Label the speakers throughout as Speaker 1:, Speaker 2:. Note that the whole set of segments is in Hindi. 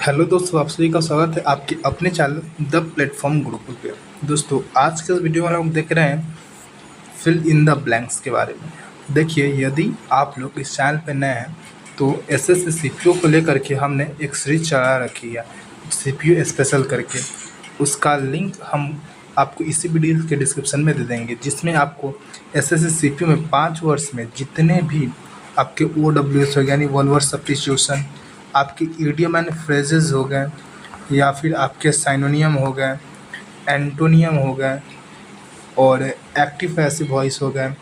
Speaker 1: हेलो दोस्तों, आप सभी का स्वागत है आपके अपने चैनल द प्लेटफॉर्म गुरुकुल पे। दोस्तों, आज के इस वीडियो में हम देख रहे हैं फिल इन द ब्लैंक्स के बारे में। देखिए, यदि आप लोग इस चैनल पे नए हैं तो एसएससी सीपीयू को लेकर के हमने एक सीरीज चला रखी है, सीपीयू स्पेशल करके। उसका लिंक हम आपको इसी वीडियो के डिस्क्रिप्शन में दे देंगे, जिसमें आपको एसएससी सीपीयू में 5 वर्ष में जितने भी आपके OWS हो गए, यानी वन वर्ड सब्स्टिट्यूशन, आपके इडियम एंड फ्रेजेस हो गए, या फिर आपके साइनोनियम हो गए, एंटोनियम हो गए, और एक्टिव पैसिव वॉइस हो गए,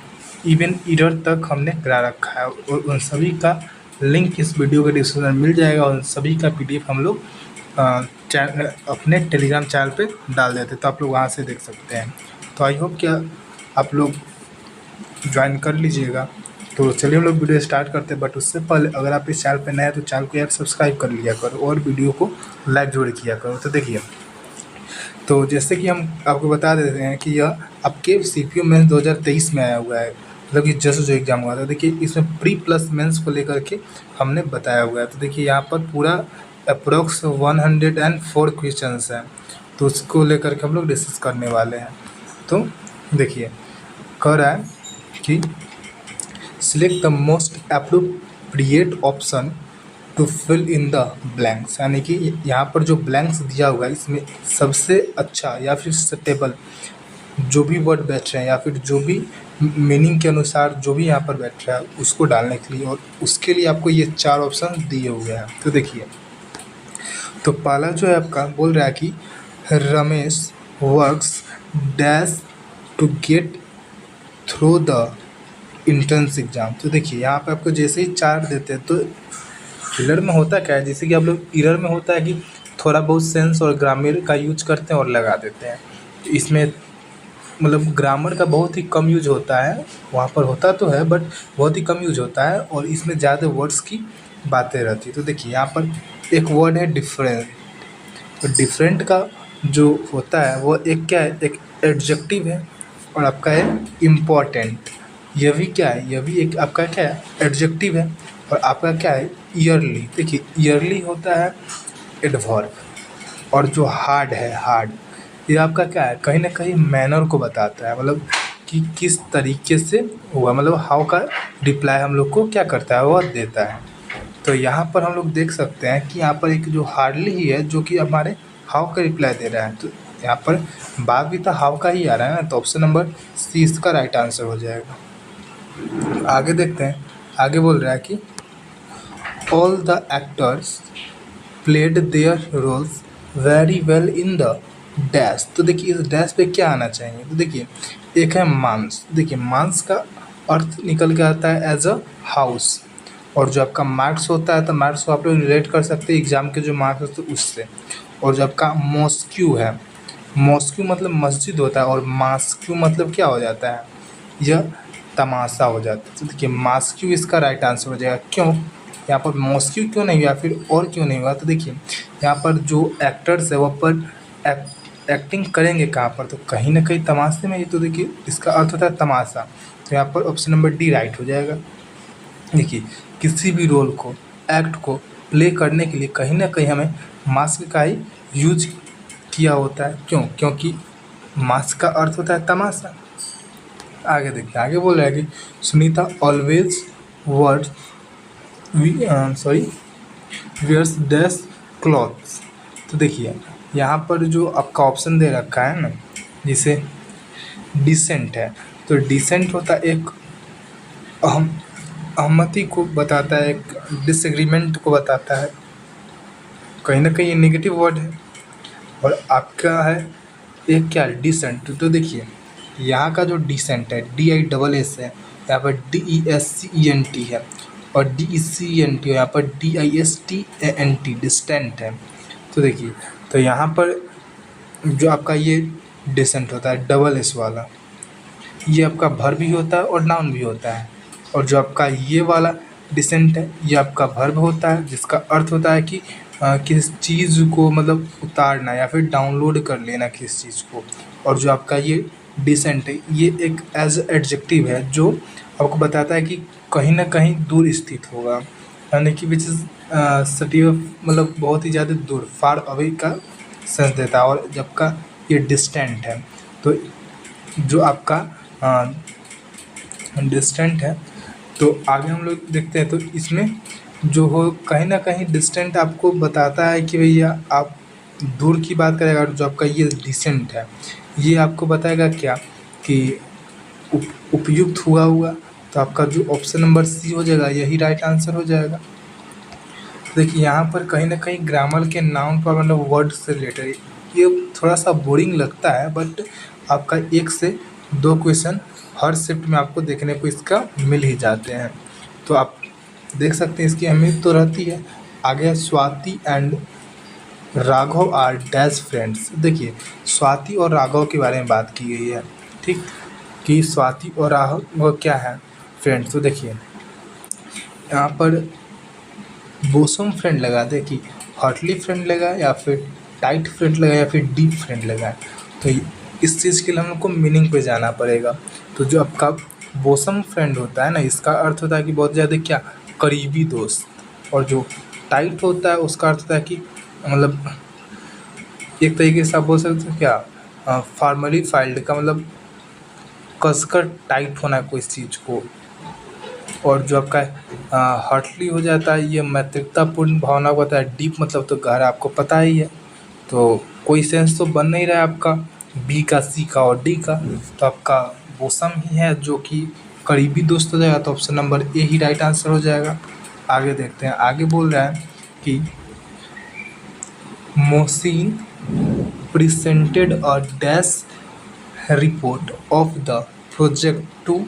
Speaker 1: इवन एरर तक हमने करा रखा है। और उन सभी का लिंक इस वीडियो के डिस्क्रिप्शन में मिल जाएगा, और उन सभी का PDF हम लोग अपने टेलीग्राम चैनल पे डाल देते, तो आप लोग वहाँ से देख सकते हैं। तो आई होप कि आप लोग ज्वाइन कर लीजिएगा। तो चलिए हम लोग वीडियो स्टार्ट करते हैं, बट उससे पहले अगर आप इस चैनल पे नए हैं तो चैनल को यार सब्सक्राइब कर लिया करो और वीडियो को लाइक जरूर किया करो। तो देखिए, तो जैसे कि हम आपको बता देते हैं कि यह आपके सीपीयू मेंस 2023 में आया हुआ है, मतलब कि जस्ट जो एग्ज़ाम हुआ था। देखिए, इसमें प्री प्लस मेंस को लेकर के हमने बताया हुआ है। तो देखिए, यहाँ पर पूरा अप्रोक्स 104 क्वेश्चंस हैं, तो उसको लेकर के हम लोग डिस्कस करने वाले हैं। तो देखिए, कह रहा है कि select the most appropriate option to fill in the blanks, यानी कि यहाँ पर जो ब्लैंक्स दिया हुआ है इसमें सबसे अच्छा या फिर सटेबल जो भी वर्ड बैठ रहे हैं, या फिर जो भी मीनिंग के अनुसार जो भी यहाँ पर बैठ रहा है उसको डालने के लिए, और उसके लिए आपको ये 4 ऑप्शन दिए हुए हैं। तो देखिए, तो पहला जो है आपका बोल रहा है कि Ramesh works dash to get through the entrance exam. तो देखिए, यहाँ पे आपको जैसे ही 4 देते हैं, तो फिलर में होता क्या है, जैसे कि आप लोग एरर में होता है कि थोड़ा बहुत सेंस और ग्रामर का यूज करते हैं और लगा देते हैं। इसमें मतलब ग्रामर का बहुत ही कम यूज होता है, वहाँ पर होता तो है बट बहुत ही कम यूज होता है, और इसमें ज़्यादा वर्ड्स की बातें रहती है। तो देखिए, यहाँ पर एक वर्ड है डिफरेंट। तो डिफरेंट का जो होता है वो एक क्या है, एक एडजेक्टिव है, और आपका है इम्पॉर्टेंट। यह भी क्या है, यह भी एक आपका क्या है, एडजेक्टिव है। और आपका क्या है, ईयरली। देखिए, ईयरली होता है एडवर्ब। और जो हार्ड है, हार्ड, ये आपका क्या है, कहीं ना कहीं मैनर को बताता है, मतलब कि किस तरीके से हुआ, मतलब हाउ का रिप्लाई हम लोग को क्या करता है, वह देता है। तो यहाँ पर हम लोग देख सकते हैं कि यहाँ पर एक जो हार्डली ही है जो कि हमारे हाउ का रिप्लाई दे रहा है। तो यहाँ पर बात भी तो हाउ का ही आ रहा है ना, तो ऑप्शन नंबर C इसका राइट आंसर हो जाएगा। आगे देखते हैं, आगे बोल रहा है कि all the actors played their roles very well in the dash. तो देखिए, इस डैश पे क्या आना चाहिए, तो देखिए एक है मांस। देखिए, मांस का अर्थ निकल के आता है एज अ हाउस, और जो आपका मार्क्स होता है, तो मार्क्स को आप लोग रिलेट कर सकते हैं एग्जाम के जो मार्क्स होते हैं उससे। और जो आपका मॉस्क्यू है, मॉस्क्यू मतलब मस्जिद होता है, और मास्क्यू मतलब क्या हो जाता है, यह तमाशा हो जाता है। तो देखिए, मास्क्यू इसका राइट आंसर हो जाएगा। क्यों यहाँ पर मॉस्क्यू क्यों नहीं हुआ, फिर और क्यों नहीं हुआ, तो देखिए यहाँ पर जो एक्टर्स है वह पर एक्टिंग करेंगे कहाँ पर, तो कहीं ना कहीं तमाशे में ही। तो देखिए, इसका अर्थ होता है तमाशा। तो यहाँ पर ऑप्शन नंबर D राइट हो जाएगा। देखिए, किसी भी रोल को, एक्ट को प्ले करने के लिए कहीं ना कहीं हमें मास्क का ही यूज किया होता है। क्यों, क्योंकि मास्क का अर्थ होता है तमाशा। आगे देखते हैं, आगे बोल रहा है कि Sunita always word wears dash clothes. तो देखिए, यहाँ पर जो आपका ऑप्शन दे रखा है ना, जिसे डिसेंट है, तो डिसेंट होता है एक अहमति को बताता है, एक डिसएग्रीमेंट को बताता है, कहीं ना कहीं ये नेगेटिव वर्ड है। और आपका है एक क्या, डिसेंट। तो देखिए, यहाँ का जो डिसेंट है DISS है, यहाँ पर DESCENT है, और DECENT है, यहाँ पर DISTANT डिस्टेंट है। तो देखिए, तो यहाँ पर जो आपका ये डिसेंट होता है SS वाला, ये आपका वर्ब भी होता है और नाउन भी होता है। और जो आपका ये वाला डिसेंट है, ये आपका वर्ब होता है, जिसका अर्थ होता है कि किस चीज़ को मतलब उतारना या फिर डाउनलोड कर लेना किस चीज़ को। और जो आपका ये डिसेंट है, ये एक एज एडजेक्टिव है जो आपको बताता है कि कहीं ना कहीं दूर स्थित होगा, यानी कि विच इज़ सिटी मतलब बहुत ही ज़्यादा दूर, फार अवे का सेंस देता है। और जब का ये डिस्टेंट है तो जो आपका डिस्टेंट है, तो आगे हम लोग देखते हैं। तो इसमें जो हो कहीं ना कहीं डिस्टेंट आपको बताता है कि भैया आप दूर की बात करेगा। और जो आपका ये डिसेंट है ये आपको बताएगा क्या कि उपयुक्त हुआ। तो आपका जो ऑप्शन नंबर सी हो जाएगा, यही राइट आंसर हो जाएगा। देखिए यहाँ पर कहीं ना कहीं ग्रामर के नाउन पर मतलब वर्ड से रिलेटेड ये थोड़ा सा बोरिंग लगता है, बट आपका 1 से 2 क्वेश्चन हर शिफ्ट में आपको देखने को इसका मिल ही जाते हैं। तो आप देख सकते हैं इसकी अहमियत तो रहती है। आगे Swati and Raghav are dash friends. देखिए स्वाति और राघव के बारे में बात की गई है, ठीक, कि स्वाति और राघव वो क्या है, फ्रेंड्स। तो देखिए यहाँ पर बोसम फ्रेंड लगा दे कि हॉटली फ्रेंड लगा या फिर टाइट फ्रेंड लगा या फिर डीप फ्रेंड लगा। तो इस चीज़ के लिए हम लोग को मीनिंग पे जाना पड़ेगा। तो जो आपका बोसम फ्रेंड होता है ना, इसका अर्थ होता है कि बहुत ज़्यादा क्या, करीबी दोस्त। और जो टाइट होता है उसका अर्थ होता है कि मतलब एक तरीके से आप बोल सकते हो क्या, फार्मली फाइल्ड का मतलब कसकर टाइट होना है कोई चीज़ को। और जो आपका हॉटली हो जाता है ये मैत्रिकतापूर्ण भावना को होता है। डीप मतलब तो गहरा, आपको पता ही है। तो कोई सेंस तो बन नहीं रहा है आपका बी का, सी का और डी का। तो आपका बोसम ही है जो कि करीबी दोस्त हो जाएगा। तो option number A he right answer हो जाएगा। आगे देखते हैं, आगे बोल रहा है कि Mohsin presented a dash report of the project to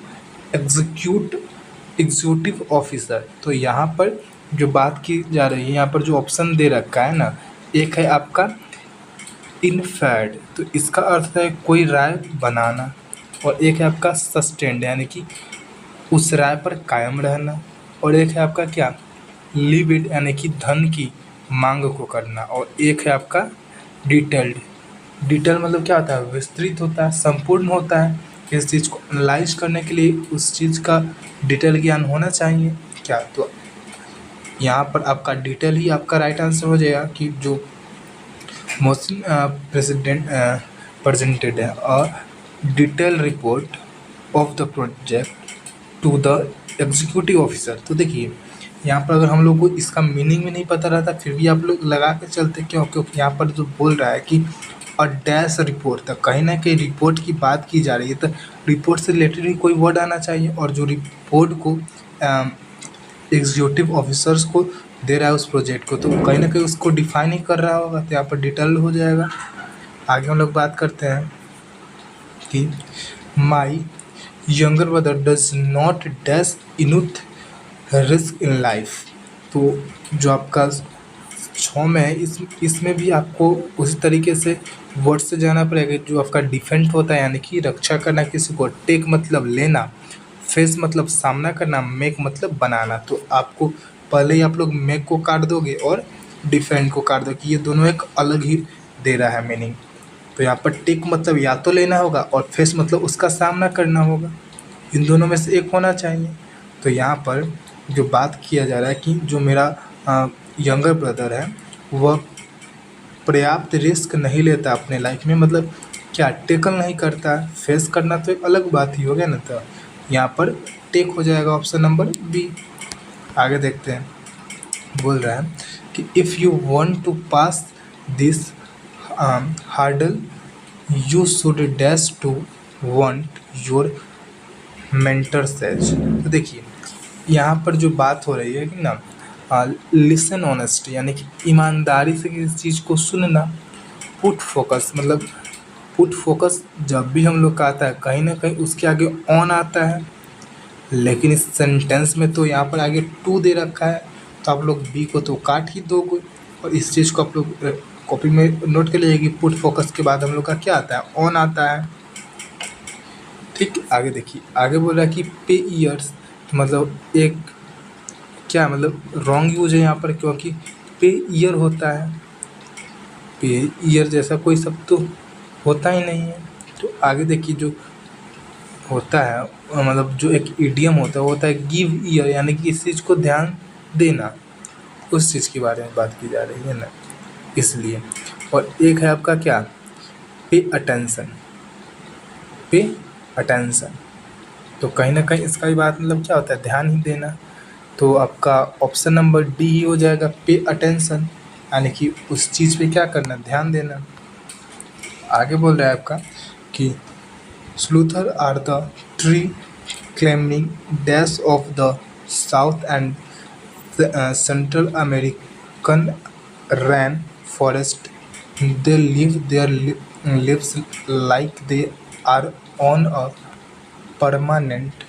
Speaker 1: executive officer. तो यहाँ पर जो बात की जा रही है, यहाँ पर जो ऑप्शन दे रखा है ना, एक है आपका इनफैक्ट, तो इसका अर्थ है कोई राय बनाना। और एक है आपका सस्टेंड यानी कि उस राय पर कायम रहना। और एक है आपका क्या, लिव इट यानी कि धन की मांग को करना। और एक है आपका डिटेल्ड। डिटेल मतलब क्या होता है, विस्तृत होता है, संपूर्ण होता है। किस चीज़ को एनालाइज करने के लिए उस चीज़ का डिटेल ज्ञान होना चाहिए क्या। तो यहाँ पर आपका डिटेल ही आपका राइट आंसर हो जाएगा कि जो मोहसिन प्रेजेंटेड है और detail report of the project to the executive officer. तो देखिए यहाँ पर अगर हम लोग को इसका मीनिंग भी नहीं पता रहता फिर भी आप लोग लगा के चलते, क्यों, क्योंकि यहाँ पर जो बोल रहा है कि और डैश रिपोर्ट, तक कहीं ना कहीं रिपोर्ट की बात की जा रही है। तो रिपोर्ट से रिलेटेड ही कोई वर्ड आना चाहिए। और जो रिपोर्ट को एग्जीक्यूटिव ऑफिसर्स को दे रहा है उस प्रोजेक्ट को, तो कहीं ना कहीं उसको डिफाइन ही कर रहा होगा। तो यहाँ पर डिटेल हो जाएगा। आगे हम लोग बात करते हैं कि my younger brother does not dash enough risk in life. तो जो आपका 6 में है इसमें भी आपको उसी तरीके से वर्ड से जाना पड़ेगा। जो आपका डिफेंड होता है यानी कि रक्षा करना किसी को, टेक मतलब लेना, फेस मतलब सामना करना, मेक मतलब बनाना। तो आपको पहले ही आप लोग मेक को काट दोगे और डिफेंड को काट दो कि ये दोनों एक अलग ही दे रहा है मीनिंग। तो यहाँ पर टेक मतलब या तो लेना होगा और फेस मतलब उसका सामना करना होगा। इन दोनों में से एक होना चाहिए। तो यहाँ पर जो बात किया जा रहा है कि जो मेरा यंगर ब्रदर है वह पर्याप्त रिस्क नहीं लेता अपने लाइफ में, मतलब क्या, टेकल नहीं करता। फेस करना तो एक अलग बात ही हो गया ना। तो यहाँ पर टेक हो जाएगा ऑप्शन नंबर बी। आगे देखते हैं, बोल रहा है कि if you want to pass this hurdle you should dash to want your mentor says. तो देखिए यहाँ पर जो बात हो रही है कि ना, लिसन ऑनेस्ट यानी कि ईमानदारी से किसी चीज़ को सुनना। पुट फोकस मतलब पुट फोकस जब भी हम लोग का आता है कहीं ना कहीं उसके आगे ऑन आता है, लेकिन इस सेंटेंस में तो यहाँ पर आगे टू दे रखा है। तो आप लोग बी को तो काट ही दोगे। और इस चीज़ को आप लोग कॉपी में नोट कर लीजिए कि पुट फोकस के बाद हम लोग का क्या आता है, ऑन आता है। ठीक, आगे देखिए, आगे बोल रहा है कि पे ईयर्स, मतलब एक क्या मतलब रॉन्ग यूज है यहाँ पर, क्योंकि पे ईयर होता है, पे ईयर जैसा कोई शब्द तो होता ही नहीं है। तो आगे देखिए जो होता है मतलब जो एक इडियम होता है वो होता है गिव ईयर यानी कि इस चीज़ को ध्यान देना। उस चीज़ के बारे में बात की जा रही है ना, इसलिए। और एक है आपका क्या, पे अटेंशन, पे अटेंशन। तो कहीं ना कहीं इसका भी बात मतलब क्या होता है, ध्यान ही देना। तो आपका ऑप्शन नंबर डी ही हो जाएगा, पे अटेंशन, यानी कि उस चीज़ पे क्या करना, ध्यान देना। आगे बोल रहा है आपका कि sloths are the tree climbing dash of the South and Central American rain forest. They live their lives like they are on a permanent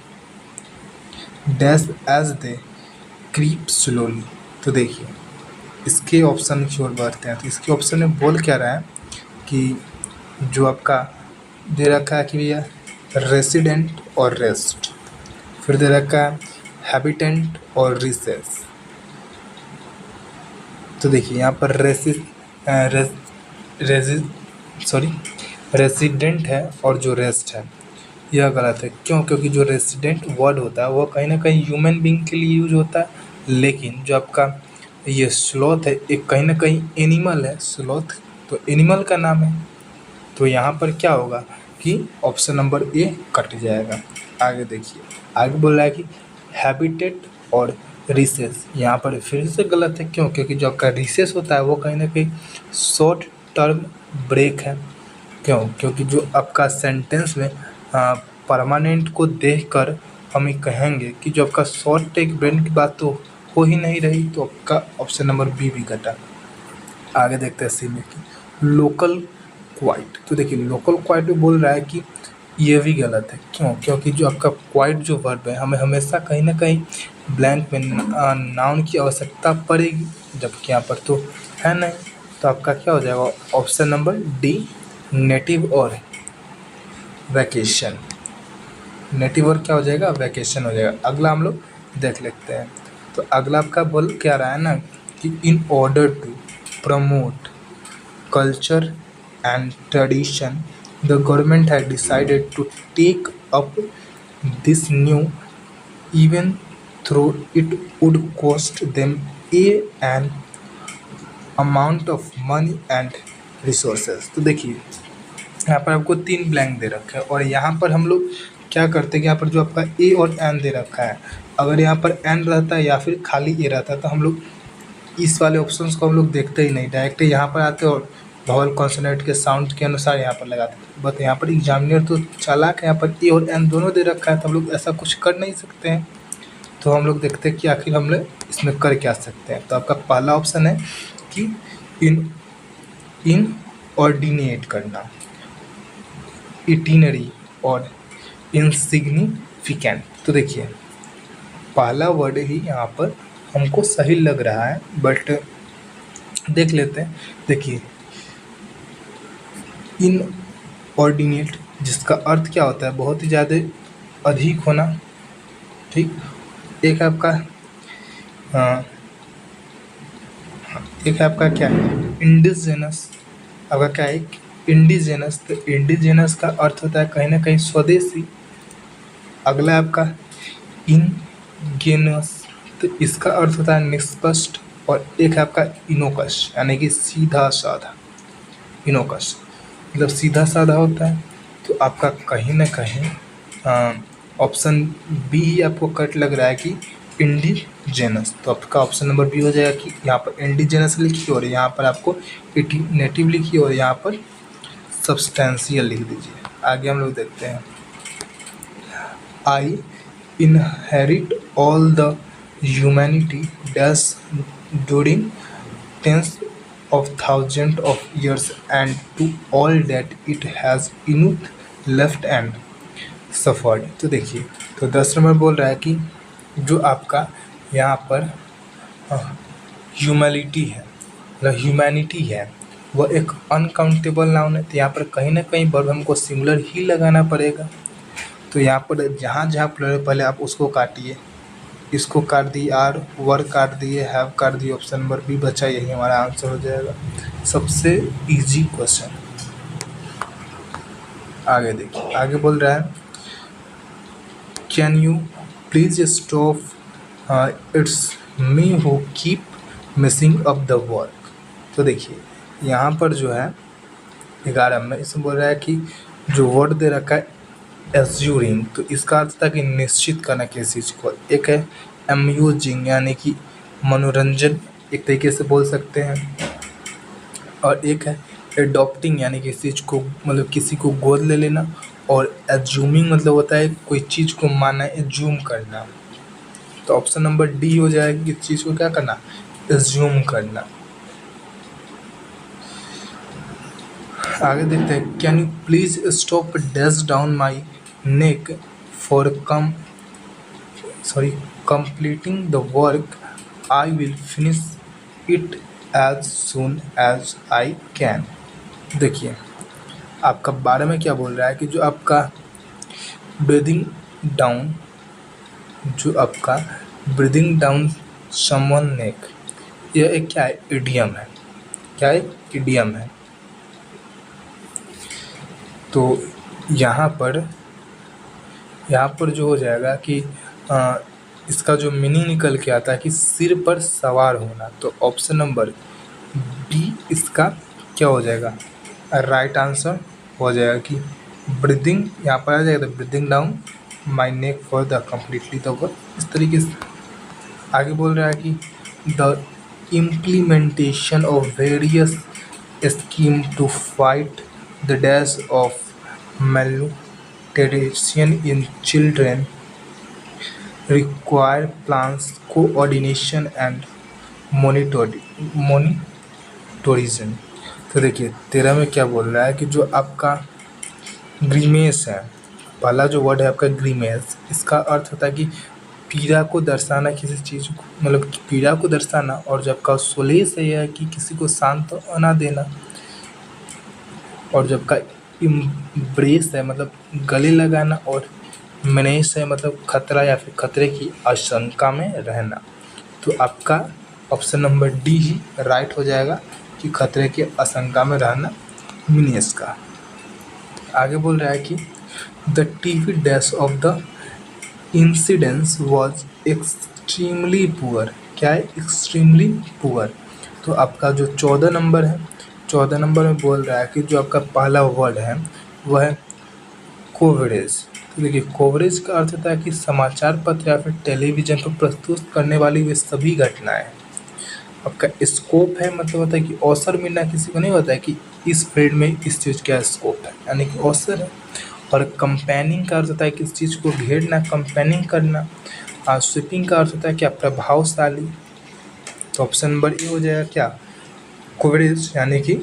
Speaker 1: dash as they creep slowly. तो देखिए इसके ऑप्शन की ओर बढ़ते हैं। तो इसके ऑप्शन में बोल क्या रहा है कि जो आपका दे रखा है कि भैया रेसिडेंट और रेस्ट, फिर दे रखा है हैबिटेंट और रिसेस। तो देखिए यहाँ पर रेसिडेंट है और जो रेस्ट है यह गलत है। क्यों? क्योंकि जो रेसिडेंट वर्ड होता है वो कहीं ना कहीं ह्यूमन बींग के लिए यूज होता है, लेकिन जो आपका ये स्लॉथ है एक कहीं ना कहीं एनिमल है। स्लॉथ तो एनिमल का नाम है। तो यहाँ पर क्या होगा कि ऑप्शन नंबर ए कट जाएगा। आगे देखिए, आगे बोल रहा है कि हैबिटेट और रिसेस, यहाँ पर फिर से गलत है। क्यों? क्योंकि जो आपका रिसेस होता है वो कहीं ना कहीं शॉर्ट टर्म ब्रेक है। क्यों? क्योंकि जो आपका सेंटेंस में परमानेंट को देखकर हम ये कहेंगे कि जो आपका शॉर्ट टेक ब्रेक की बात तो हो ही नहीं रही, तो आपका ऑप्शन नंबर बी भी कटा। आगे देखते हैं सी में कि लोकल क्वाइट। तो देखिए लोकल क्वाइट भी बोल रहा है कि ये भी गलत है। क्यों? क्योंकि जो आपका क्वाइट जो वर्ब है हमें हमेशा कहीं ना कहीं ब्लैंक में नाउन की आवश्यकता पड़ेगी, जबकि यहाँ पर तो है नहीं। तो आपका क्या हो जाएगा ऑप्शन नंबर डी, नेटिव और वैकेशन। नेटिव और क्या हो जाएगा, वैकेशन हो जाएगा। अगला हम लोग देख लेते हैं। तो अगला आपका बोल क्या रहा है ना कि in order to promote culture and tradition, the government had decided to take up this new, even though it would cost them an amount of money and resources। तो देखिए यहाँ पर आपको 3 ब्लैंक दे रखा है और यहाँ पर हम लोग क्या करते हैं कि यहाँ पर जो आपका ए और एन दे रखा है, अगर यहाँ पर एन रहता है या फिर खाली ए रहता है तो हम लोग इस वाले ऑप्शंस को हम लोग देखते ही नहीं, डायरेक्ट यहाँ पर आते और वॉवल कॉन्सोनेंट के साउंड के अनुसार यहाँ पर लगाते हैं। बट यहाँ पर एग्जामिनर तो चालाक है, यहाँ पर ए और एन दोनों दे रखा है तो हम लोग ऐसा कुछ कर नहीं सकते हैं। तो हम लोग देखते हैं कि आखिर हम लोग इसमें कर क्या सकते हैं। तो आपका पहला ऑप्शन है कि इन ऑर्डिनेट करना, इटिनरी और इनसिग्निफिकेंट। तो देखिए पहला वर्ड ही यहाँ पर हमको सही लग रहा है, बट देख लेते हैं। देखिए इनऑर्डिनेट जिसका अर्थ क्या होता है, बहुत ही ज़्यादा अधिक होना। ठीक, एक आपका एक आपका क्या है इंडिजिनस। आपका क्या है इंडिजिनस। तो इंडिजिनस का अर्थ होता है कहीं ना कहीं स्वदेशी। अगला आपका इनगेनस, तो इसका अर्थ होता है निष्पष्ट। और एक है आपका इनोकस, यानी कि सीधा साधा। इनोकस मतलब सीधा साधा होता है। तो आपका कहीं ना कहीं ऑप्शन बी ही आपको कट लग रहा है कि इंडिजेनस। तो आपका ऑप्शन नंबर बी हो जाएगा कि यहाँ पर इंडिजेनस लिखिए और यहाँ पर आपको नेटिव लिखिए और यहाँ पर सब्सटेंशियल लिख दीजिए। आगे हम लोग देखते हैं। I inherit all the humanity dash during tens of thousands of years and to all that it has enough left and suffered। तो देखिए तो 10 नंबर बोल रहा है कि जो आपका यहाँ पर ह्यूमैनिटी है मतलब ह्यूमैनिटी है वह एक अनकाउंटेबल नाउन है। तो यहाँ पर कहीं ना कहीं वर्ब हमको सिंगुलर ही लगाना पड़ेगा। तो यहाँ पर जहाँ जहाँ प्लूरल पहले आप उसको काटिए, इसको काट दिए, आर वर काट दिए, हैव काट दिए, ऑप्शन नंबर बी बचा, यही हमारा आंसर हो जाएगा। सबसे इजी क्वेश्चन। आगे देखिए, आगे बोल रहा है can you please stop it's me who keep missing of the work. तो देखिए यहाँ पर जो है 11 में इसमें बोल रहा है कि जो वर्ड दे रखा है एज्यूरिंग, तो इसका अर्थ था कि निश्चित करना किसी चीज़ को। एक है अम्यूजिंग यानी कि मनोरंजन एक तरीके से बोल सकते हैं, और एक है एडॉप्टिंग यानी किसी चीज़ को मतलब किसी को गोद ले लेना, और एज्यूमिंग मतलब होता है कोई चीज़ को मानना, एज्यूम करना। तो ऑप्शन नंबर डी हो जाएगा कि चीज़ को क्या करना, एज्यूम करना। आगे देखते हैं, can you please stop dash down my neck for completing the work, I will finish it as soon as I can. देखिए आपका 12 में क्या बोल रहा है कि जो आपका ब्रीदिंग डाउन, जो आपका ब्रीदिंग डाउन समवन नेक, यह एक क्या है, इडियम है। क्या है, इडियम है। तो यहाँ पर जो हो जाएगा कि इसका जो मीनिंग निकल के आता है कि सिर पर सवार होना। तो ऑप्शन नंबर बी इसका क्या हो जाएगा, राइट आंसर हो जाएगा कि ब्रीदिंग, यहाँ पर आ जाएगा breathing down my neck for the completely the work. इस तरीके से आगे बोल रहा है कि the implementation of various scheme to fight the dash of malnutrition in children require plans coordination and monitoring। तो देखिए 13 में क्या बोल रहा है कि जो आपका ग्रीमेस है, पहला जो वर्ड है आपका ग्रीमेस, इसका अर्थ होता है कि पीड़ा को दर्शाना, किसी चीज़ को मतलब पीड़ा को दर्शाना, और जब का सोलेस है यह है कि किसी को सांत्वना देना, और जब का इम्ब्रेस है मतलब गले लगाना, और मेनेस है मतलब खतरा या फिर खतरे की आशंका में रहना। तो आपका ऑप्शन नंबर डी ही राइट हो जाएगा कि खतरे की आशंका में रहना मिनेस का। आगे बोल रहा है कि the TV dash of the incidence was extremely poor. क्या है, एक्सट्रीमली पुअर। तो आपका जो 14 नंबर है, 14 नंबर में बोल रहा है कि जो आपका पहला वर्ड है वह है कवरेज। तो देखिए कवरेज का अर्थ होता है कि समाचार पत्र या फिर टेलीविज़न पर प्रस्तुत करने वाली वे सभी घटनाएं। आपका स्कोप है मतलब होता है कि अवसर मिलना, किसी को नहीं होता है कि इस फील्ड में इस चीज़ का स्कोप है, यानी कि अवसर है। और कंपेनिंग का अर्थ होता है कि इस चीज़ को घेरना, कंपेनिंग करना। स्वीपिंग का अर्थ होता है क्या, प्रभावशाली। तो ऑप्शन नंबर ए हो जाएगा क्या, कवरेज। यानी कि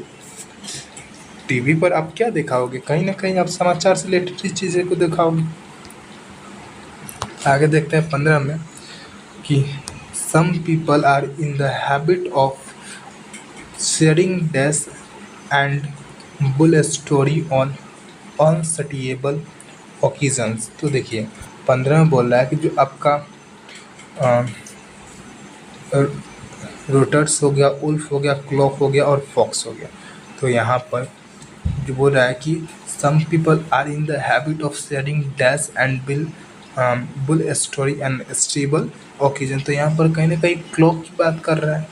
Speaker 1: टीवी पर आप क्या दिखाओगे, कहीं ना कहीं आप समाचार से रिलेटेड चीज़ें को दिखाओगे। आगे देखते हैं 15 में कि some people are in the habit of sharing dash and bull story on unsuitable occasions. तो देखिए 15 में बोल रहा है कि जो आपका रोटर्स हो गया, उल्फ हो गया, क्लॉक हो गया और फॉक्स हो गया। तो यहाँ पर जो बोल रहा है कि some people are in the habit of sharing dash and bull story and stable occasion. तो यहाँ पर कहीं ना कहीं क्लॉक की बात कर रहा है,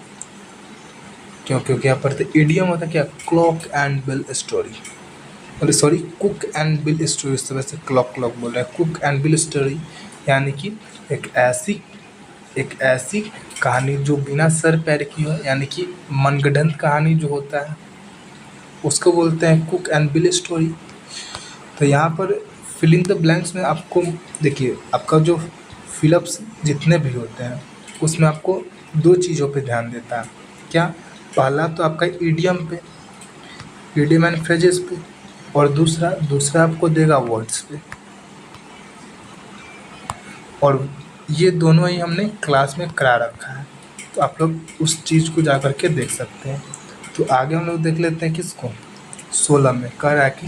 Speaker 1: क्योंकि यहाँ पर तो इडियम होता है क्या, क्लॉक एंड बिल स्टोरी, अरे sorry cook and bill story, इस तरह से क्लॉक बोल रहा है। कुक एंड बिल स्टोरी यानी कि एक ऐसी कहानी जो बिना सर पैर की हो, यानी कि मनगढ़ंत कहानी जो होता है उसको बोलते हैं कुक एंड बिल स्टोरी। तो यहाँ पर फिल इन द ब्लैंक्स में आपको देखिए, आपका जो फिलअप्स जितने भी होते हैं उसमें आपको दो चीज़ों पे ध्यान देता है। क्या, पहला तो आपका इडियम पे, इडियम एंड फ्रेजेस पे, और दूसरा आपको देगा वर्ड्स पे। और ये दोनों ही हमने क्लास में करा रखा है, तो आप लोग उस चीज़ को जा कर के देख सकते हैं। तो आगे हम लोग देख लेते हैं किसको, 16 में कह रहा है कि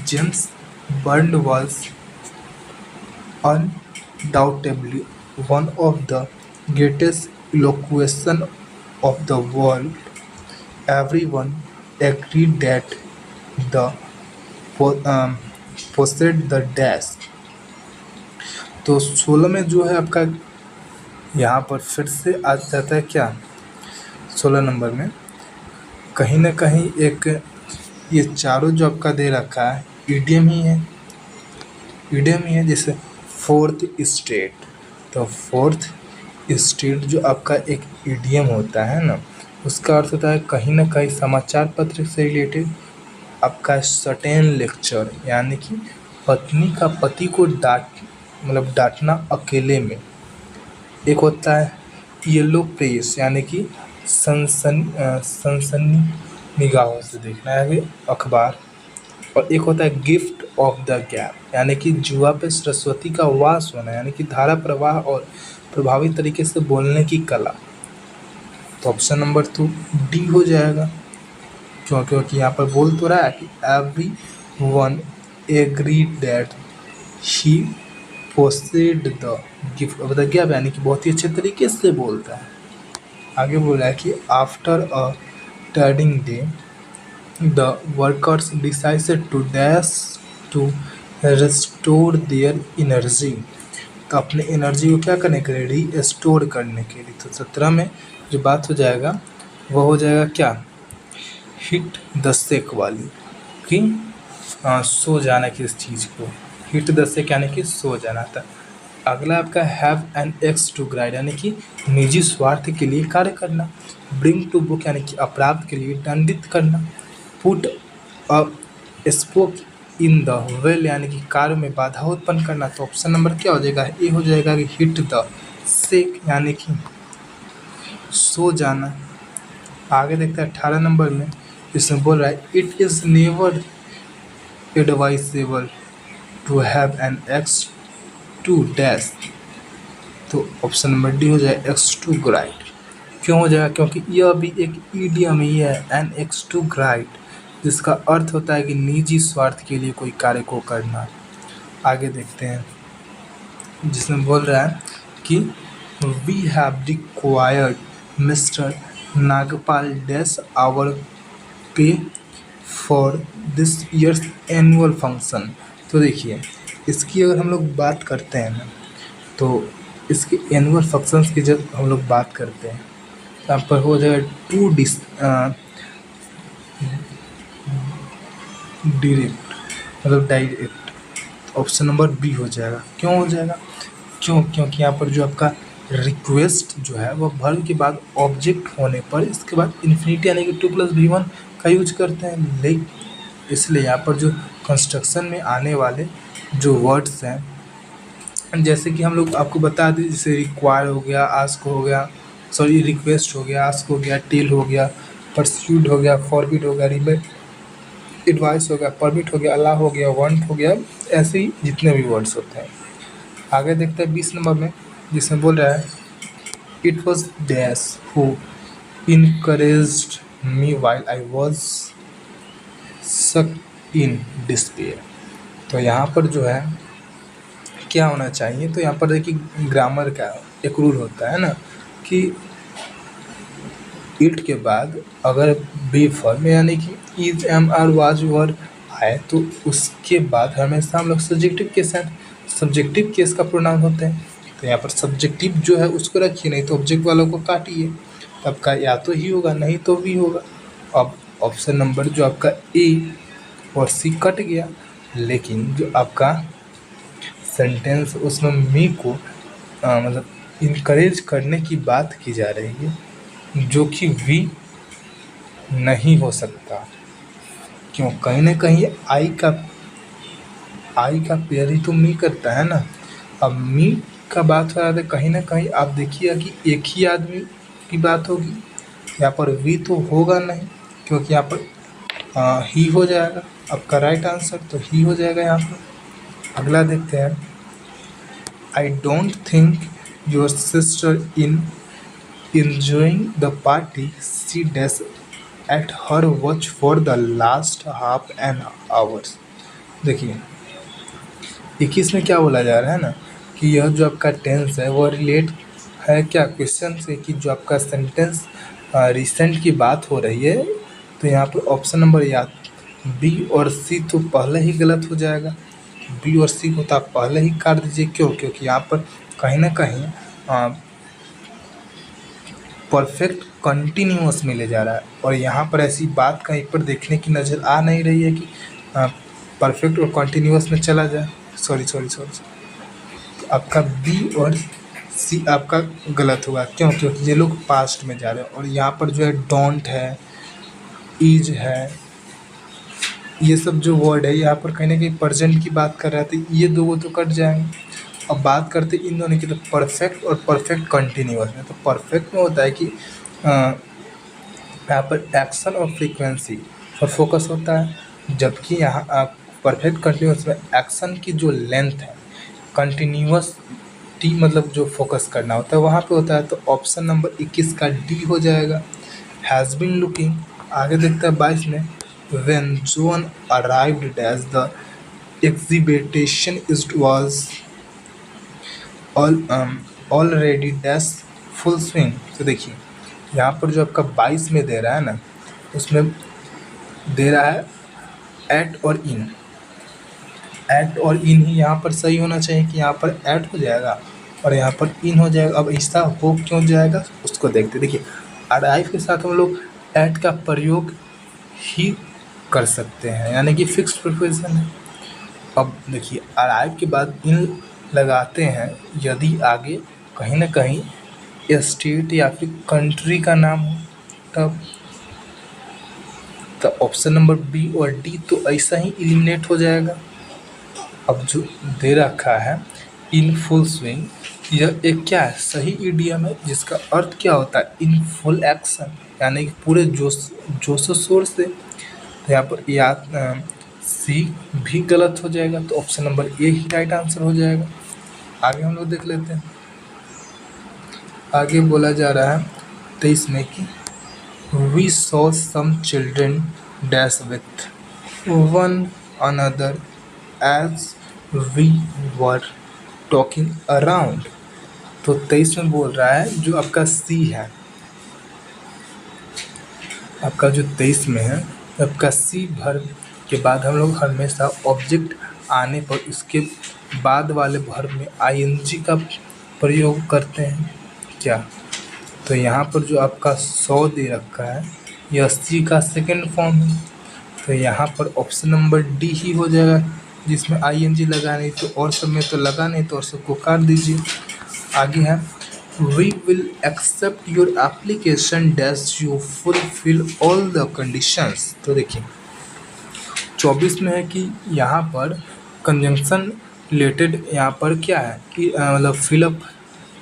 Speaker 1: James Burn was undoubtedly one of the greatest elocution of the world, everyone agreed that the possessed the dash। तो 16 में जो है आपका यहाँ पर फिर से आ जाता है क्या, 16 नंबर में कहीं ना कहीं एक ये चारों जो आपका दे रखा है ईडीएम ही है, ईडीएम ही है। जैसे फोर्थ स्टेट, तो फोर्थ स्टेट जो आपका एक ईडीएम होता है ना, उसका अर्थ होता है कहीं ना कहीं समाचार पत्र से रिलेटेड आपका सर्टेन लेक्चर, यानी कि पत्नी का पति को डांटना अकेले में। एक होता है येलो प्रेस, यानी कि सनसनी निगाहों से देखना है भी अखबार। और एक होता है गिफ्ट ऑफ द गैप, यानी कि जुआ पे सरस्वती का वास होना, यानी कि धारा प्रवाह और प्रभावी तरीके से बोलने की कला। तो ऑप्शन नंबर 2 डी हो जाएगा, क्योंकि यहाँ पर बोल तो रहा है कि everyone agreed that he possessed the gift of the gab, यानी कि बहुत ही अच्छे तरीके से बोलता है। आगे बोल रहा है कि after a turning day the workers decided to dash to restore their energy, तो अपने एनर्जी को क्या करने के लिए, रीस्टोर करने के लिए। तो 17 में जो बात हो जाएगा वो हो जाएगा क्या, हिट द सेक वाली, कि सो जाना किस चीज़ को, हिट द सेक यानी कि सो जाना था। अगला आपका have an axe to grind, यानी कि निजी स्वार्थ के लिए कार्य करना। ब्रिंग टू बुक, यानी कि अपराध के लिए दंडित करना। Put a spoke in the well, यानी कि कार्य में बाधा उत्पन्न करना। तो ऑप्शन नंबर क्या हो जाएगा, ए हो जाएगा कि हिट द सेक, यानी कि सो जाना। आगे देखते हैं 18 नंबर में, इसमें बोल रहा है it is never advisable to have an axe to dash, तो ऑप्शन नंबर डी हो जाए एक्स टू ग्राइड। क्यों हो जाएगा, क्योंकि यह भी एक ईडियम ही है, एन एक्स टू ग्राइड, जिसका अर्थ होता है कि निजी स्वार्थ के लिए कोई कार्य को करना। आगे देखते हैं, जिसमें बोल रहा है कि we have required mister Nagpal dash our pay for this year's annual function. तो देखिए इसकी अगर हम लोग बात करते हैं ना, तो इसके एनुअल फंक्शंस की जब हम लोग बात करते हैं, यहाँ पर हो जाएगा डायरेक्ट। ऑप्शन नंबर बी हो जाएगा। क्यों हो जाएगा, क्योंकि यहाँ पर जो आपका रिक्वेस्ट जो है वह वर्ब के बाद ऑब्जेक्ट होने पर इसके बाद इन्फिनिटी यानी कि 2+V1 का यूज करते हैं। लेकिन इसलिए यहाँ पर जो कंस्ट्रक्शन में आने वाले जो वर्ड्स हैं, जैसे कि हम लोग आपको बता दें, जैसे रिक्वायर हो गया, आस्क हो गया, सॉरी रिक्वेस्ट हो गया, आस्क हो गया, टेल हो गया, परस्यूड हो गया, फॉरबिड हो गया, रिबेट एडवाइस हो गया, परमिट हो गया, अल्लाह हो गया, वांट हो गया, ऐसे ही जितने भी वर्ड्स होते हैं। आगे देखते हैं 20 नंबर में, जिसमें बोल रहा है it was dash who encouraged me while I was सक इन डिस्पेयर। तो यहाँ पर जो है क्या होना चाहिए, तो यहाँ पर देखिए ग्रामर का एक रूल होता है ना कि इट के बाद अगर बी फॉर्म यानी कि is am are was were आए, तो उसके बाद हमेशा हम लोग सब्जेक्टिव केस का प्रोनाउन होते हैं। तो यहाँ पर सब्जेक्टिव जो है उसको रखिए, नहीं तो ऑब्जेक्ट वालों को काटिए, तब का या तो ही होगा नहीं तो भी होगा। अब ऑप्शन नंबर जो आपका ए और सी कट गया, लेकिन जो आपका सेंटेंस उसमें मी को मतलब इनकरेज करने की बात की जा रही है, जो कि वी नहीं हो सकता। क्यों, कहीं ना कहीं आई का पेयर ही तो मी करता है ना। अब मी का बात हो रहा है, कहीं ना कहीं आप देखिए कि एक ही आदमी की बात होगी, यहाँ पर वी तो होगा नहीं, क्योंकि यहाँ पर ही हो जाएगा आपका राइट आंसर, तो ही हो जाएगा यहाँ पर। अगला देखते हैं, I don't think your sister in enjoying the party, she dash at her watch for the last half an hours। देखिए 21 में क्या बोला जा रहा है ना कि यह जो आपका टेंस है वो रिलेट है क्या क्वेश्चन से, कि जो आपका सेंटेंस रिसेंट की बात हो रही है। तो यहाँ पर ऑप्शन नंबर या बी और सी तो पहले ही गलत हो जाएगा, बी और सी को तो आप पहले ही काट दीजिए। क्यों, क्योंकि यहाँ पर कहीं ना कहीं परफेक्ट कंटिन्यूअस में ले जा रहा है। और यहाँ पर ऐसी बात कहीं पर देखने की नज़र आ नहीं रही है कि परफेक्ट और कंटिन्यूअस में चला जाए। सॉरी सॉरी सॉरी, आपका बी और सी आपका गलत होगा। क्यों? क्योंकि ये लोग पास्ट में जा रहे हैं। और यहाँ पर जो है डोंट है, इज है, ये सब जो वर्ड है यहाँ पर कहीं ना कहीं प्रेजेंट की बात कर रहे थे, ये दो तो कट जाएंगे। अब बात करते इन दोनों की, तो परफेक्ट और परफेक्ट कंटिन्यूअस में। तो परफेक्ट में होता है कि यहाँ पर एक्शन और फ्रीक्वेंसी पर फोकस होता है, जबकि यहाँ परफेक्ट कंटिन्यूअस में एक्शन की जो लेंथ है, कंटिन्यूअस टी मतलब जो फोकस करना होता है वहाँ पे होता है। तो ऑप्शन नंबर 21 का डी हो जाएगा, हैज़ बीन लुकिंग। आगे देखते हैं 22 में, when John arrived as the exhibition it was already dash full swing. तो देखिए यहाँ पर जो आपका 22 में दे रहा है ना, उसमें दे रहा है एट और इन। एट और इन ही यहाँ पर सही होना चाहिए कि यहाँ पर एट हो जाएगा और यहाँ पर इन हो जाएगा। अब ऐसा हो क्यों जाएगा उसको देखते। देखिए अराइव के साथ हम लोग एट का प्रयोग ही कर सकते हैं, यानी कि फिक्स्ड प्रीपोजिशन है। अब देखिए अराइव के बाद इन लगाते हैं यदि आगे कहीं ना कहीं स्टेट या फिर कंट्री का नाम हो तब। तो ऑप्शन नंबर बी और डी तो ऐसा ही एलिमिनेट हो जाएगा। अब जो दे रखा है इन फुल स्विंग, यह एक क्या है, सही इडियम है जिसका अर्थ क्या होता है, इन फुल एक्शन, यानी कि पूरे जोश शोर से। तो यहाँ पर या सी भी गलत हो जाएगा, तो option number A he right answer हो जाएगा। आगे हम लोग देख लेते हैं। आगे बोला जा रहा है 23 में कि we saw some children dash with one another as we were talking around. तो 23 में बोल रहा है जो आपका सी है, आपका जो 23 में है आपका सी वर्ब के बाद हम लोग हमेशा ऑब्जेक्ट आने पर उसके बाद वाले वर्ब में आईएनजी का प्रयोग करते हैं क्या। तो यहाँ पर जो आपका 100 दे रखा है यह सी का सेकंड फॉर्म है। तो यहाँ पर ऑप्शन नंबर डी ही हो जाएगा जिसमें आईएनजी लगा नहीं, तो और सब में तो लगा नहीं, तो और सबको काट दीजिए। आगे है we will accept your application dash you fulfil all the conditions. तो देखिए 24 में है कि यहाँ पर कंजंक्शन रिलेटेड यहाँ पर क्या है कि मतलब फिलअप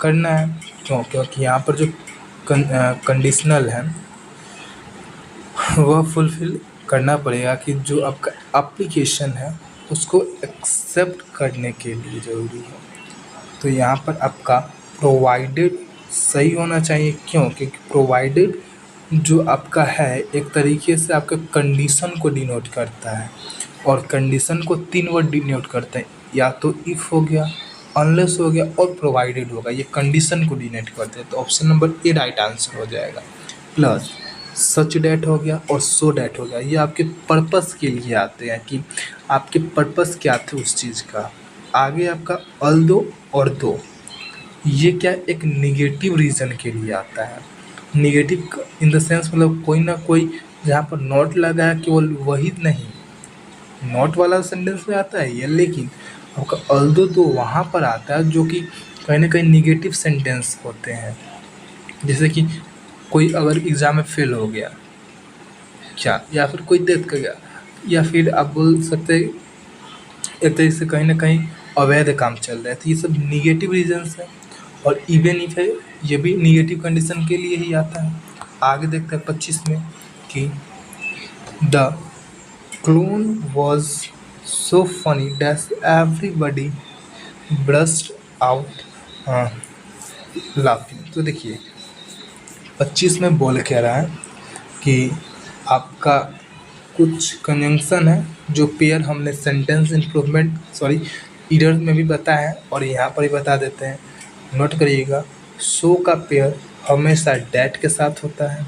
Speaker 1: करना है। क्यों? क्योंकि यहाँ पर जो कंडीशनल है वह फुलफिल करना पड़ेगा कि जो आपका एप्लीकेशन है उसको एक्सेप्ट करने के लिए ज़रूरी है। तो यहाँ पर आपका प्रोवाइडेड सही होना चाहिए। क्यों? क्योंकि प्रोवाइडेड जो आपका है एक तरीके से आपके कंडीशन को डिनोट करता है, और कंडीशन को 3 वर्ड डिनोट करते हैं, या तो इफ़ हो गया, अनलेस हो गया और प्रोवाइडेड होगा, ये कंडीशन को डिनोट करते हैं। तो option number A right answer हो जाएगा। प्लस सच डैट हो गया और सो डैट हो गया, ये आपके पर्पस के लिए आते हैं कि आपके पर्पस क्या थे उस चीज़ का। आगे आपका अल्दो और दो, ये क्या एक निगेटिव रीज़न के लिए आता है। निगेटिव इन द सेंस मतलब कोई ना कोई जहाँ पर नॉट लगा है केवल वही नहीं, नॉट वाला सेंटेंस में आता है ये, लेकिन आपका अल्दो तो वहाँ पर आता है जो कि कहीं ना कहीं निगेटिव सेंटेंस होते हैं। जैसे कि कोई अगर एग्ज़ाम में फेल हो गया क्या, या फिर कोई डेथ कर गया, या फिर आप बोल सकते हैं एक तरीके से कहीं ना कहीं अवैध काम चल रहा है, तो ये सब निगेटिव रीजंस है। और इवन इफ है ये भी निगेटिव कंडीशन के लिए ही आता है। आगे देखते हैं 25 में कि the clone was so funny dash everybody burst out laughing. तो देखिए 25 में बोल कह रहा है कि आपका कुछ कंजंक्शन है जो पेयर हमने सेंटेंस इम्प्रूवमेंट एरर में भी बताया है और यहाँ पर ही बता देते हैं, नोट करिएगा। सो का पेयर हमेशा डैट के साथ होता है,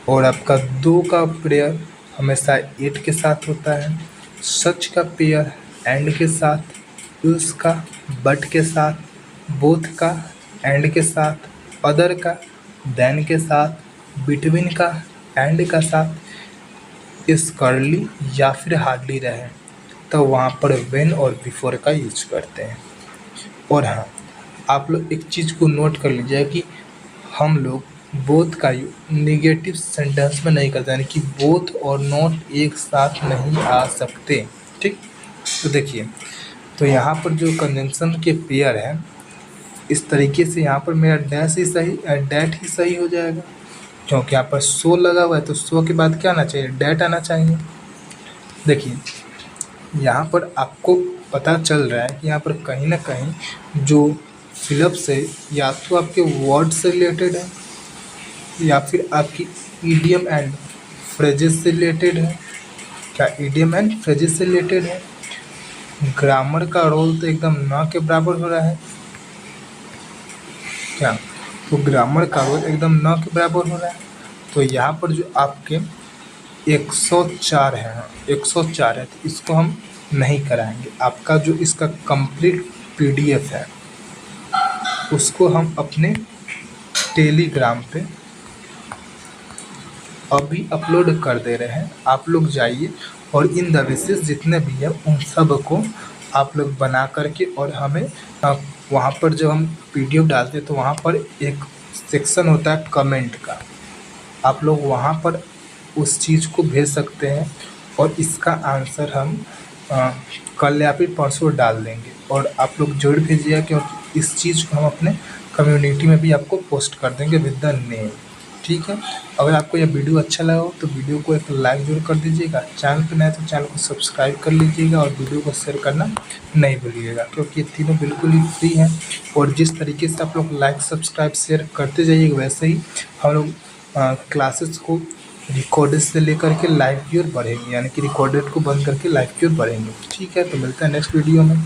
Speaker 1: और आपका दो का पेयर हमेशा एट के साथ होता है। सच का पेयर एंड के साथ, इल्स का बट के साथ, बोथ का एंड के साथ, अदर का, देन के साथ, बिटवीन का, एंड का साथ, इस कर्ली या फिर हार्डली रहे तो वहाँ पर व्हेन और बिफोर का यूज करते हैं। और हाँ, आप लोग एक चीज़ को नोट कर लीजिए कि हम लोग बोथ का निगेटिव सेंटेंस में नहीं करते, यानी कि बोथ और नॉट एक साथ नहीं आ सकते। ठीक, तो देखिए, तो यहाँ पर जो कंजंक्शन के पेयर है, इस तरीके से यहाँ पर मेरा डैश ही सही, डैट ही सही हो जाएगा, क्योंकि यहाँ पर सो लगा हुआ है तो सो के बाद क्या आना चाहिए, डैट आना चाहिए। देखिए, यहाँ पर आपको पता चल रहा है कि यहाँ पर कहीं ना कहीं जो फिलअप्स है या तो आपके वर्ड से रिलेटेड है या फिर आपकी ईडियम एंड फ्रेजेस से रिलेटेड है। क्या ईडियम एंड फ्रेजेस से रिलेटेड है? ग्रामर का रोल तो एकदम ना के बराबर हो रहा है। क्या? तो ग्रामर का रोल एकदम ना के बराबर हो रहा है। तो यहाँ पर जो आपके 104 है, 104 है, तो इसको हम नहीं कराएंगे। आपका जो इसका कंप्लीट पीडीएफ है उसको हम अपने टेलीग्राम पे अभी अपलोड कर दे रहे हैं। आप लोग जाइए और इन दवेसेस जितने भी हैं उन सब को आप लोग बना करके, और हमें वहाँ पर जब हम पीडीएफ डालते हैं तो वहाँ पर एक सेक्शन होता है कमेंट का, आप लोग वहाँ पर उस चीज़ को भेज सकते हैं और इसका आंसर हम कल या फिर परसों डाल देंगे। और आप लोग जरूर भेजिएगा, क्योंकि इस चीज़ को हम अपने कम्युनिटी में भी आपको पोस्ट कर देंगे विद द नेम। ठीक है, अगर आपको यह वीडियो अच्छा लगा हो तो वीडियो को एक लाइक जरूर कर दीजिएगा। चैनल पर नए तो चैनल को सब्सक्राइब कर लीजिएगा और वीडियो को शेयर करना नहीं भूलिएगा, क्योंकि ये तीनों बिल्कुल ही फ्री हैं। और जिस तरीके से आप लोग लाइक सब्सक्राइब शेयर करते जाइएगा वैसे ही हम लोग क्लासेस को रिकॉर्डेड से लेकर के लाइव की ओर बढ़ेंगे, यानी कि रिकॉर्डेड को बंद करके लाइव की ओर बढ़ेंगे। ठीक है, तो मिलते हैं नेक्स्ट वीडियो में।